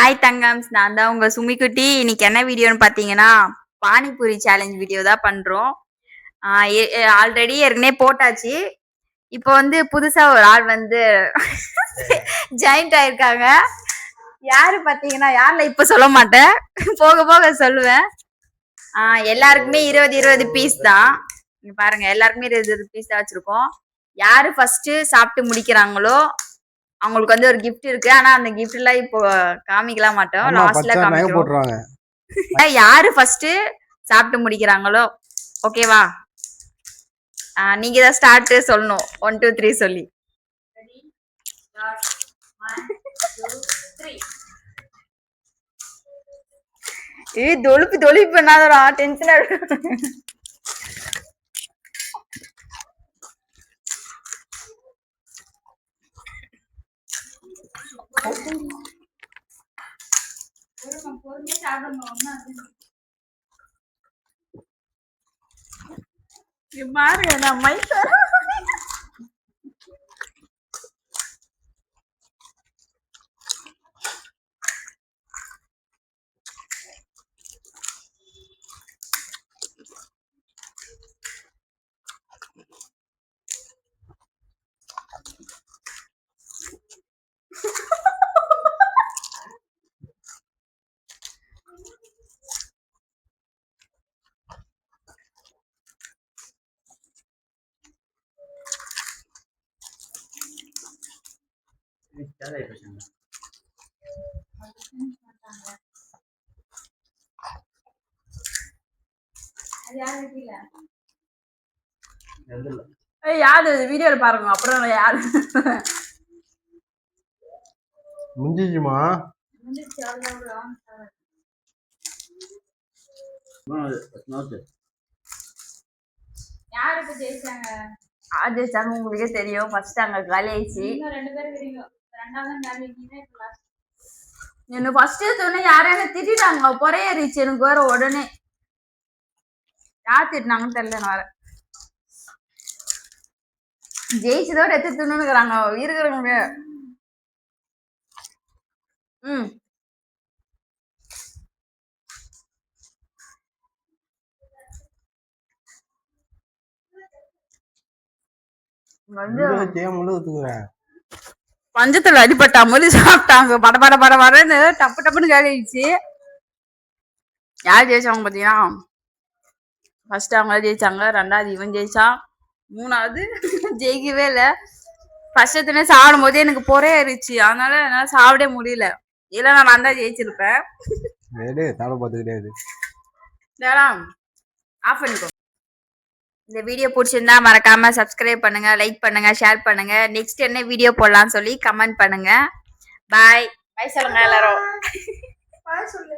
Hi தங்கம்ஸ், நான் தான் உங்க சுமிக்குட்டி. இன்னைக்கு என்ன வீடியோன்னு பார்த்தீங்கன்னா, பானிபூரி சேலஞ்ச் வீடியோ தான் பண்றோம். ஆல்ரெடி ஏற்கனவே போட்டாச்சு. இப்போ வந்து புதுசா ஒரு ஆள் வந்து ஜாயிண்ட் ஆயிருக்காங்க. யாரு பார்த்தீங்கன்னா, யாரில் இப்போ சொல்ல மாட்டேன், போக போக சொல்லுவேன். எல்லாருக்குமே 20 பீஸ் தான். இங்க பாருங்க, எல்லாருக்குமே 20 பீஸ் தான் வச்சிருக்கோம். யாரு ஃபர்ஸ்ட் சாப்பிட்டு முடிக்கிறாங்களோ அவங்களுக்கு வந்து ஒரு கிஃப்ட் இருக்கு. ஆனா அந்த கிஃப்ட் எல்லாம் இப்போ காமிக்கலாம் மாட்டோம், லாஸ்ட்ல காமிக்கிறோம். யாரு ஃபர்ஸ்ட் சாப்பிட்டு முடிக்கிறாங்களோ ஓகேவா? நீங்க தான் ஸ்டார்ட் சொல்லணும். 1 2 3 சொல்லி. தொழுப்பு பண்ணாதடா, டென்ஷனா இருக்கு. பாருங்க, நான் மைக் யாரு வீடியோல பாருங்க, அப்புறம் யாரு முடிஞ்சிச்சுமா? யாருக்கு ஜெயிச்சாங்க? ஜெயிச்சாங்க உங்களுக்கே தெரியும். ஃபர்ஸ்ட் அங்க காலி ஆயிடுச்சு. என்ன ஃபர்ஸ்ட் சொன்ன யாரும் திட்டாங்க, பொறையறிச்சு எனக்கு வேற. உடனே யார் திட்டினாங்கன்னு தெரியல. நான் வேற ஜெயிச்சதோட எடுத்து தின்னுக்கிறாங்க இருக்கிறவங்க. பஞ்சத்துல அடிப்பட்டா மாதிரி சாப்பிட்டாங்க. பட வரன்னு டப்பு டப்புன்னு கேட்கிச்சு. யார் ஜெயிச்சாங்க பாத்தீங்கன்னா, ஃபர்ஸ்ட் அவங்க ஜெயிச்சாங்க, ரெண்டாவது இவன் ஜெயிச்சான், மூணாவது ஜெயிக்கவே இல்லை. ஃபர்ஸ்ட் சாப்பிடும் போதே எனக்கு பொறையாயிருச்சு, அதனால என்னால சாப்பிட முடியல. இல்ல நான் தான் ஜெயிச்சிருப்பேன். ஆஃப் பண்ணிக்கோ. இந்த வீடியோ பிடிச்சிருந்தா மறக்காம சப்ஸ்கிரைப் பண்ணுங்க, லைக் பண்ணுங்க, ஷேர் பண்ணுங்க. நெக்ஸ்ட் என்ன வீடியோ போடலாம்னு சொல்லி கமெண்ட் பண்ணுங்க. பாய் பாய் சொல்லுங்க எல்லாரும். பாய் சொல்லு.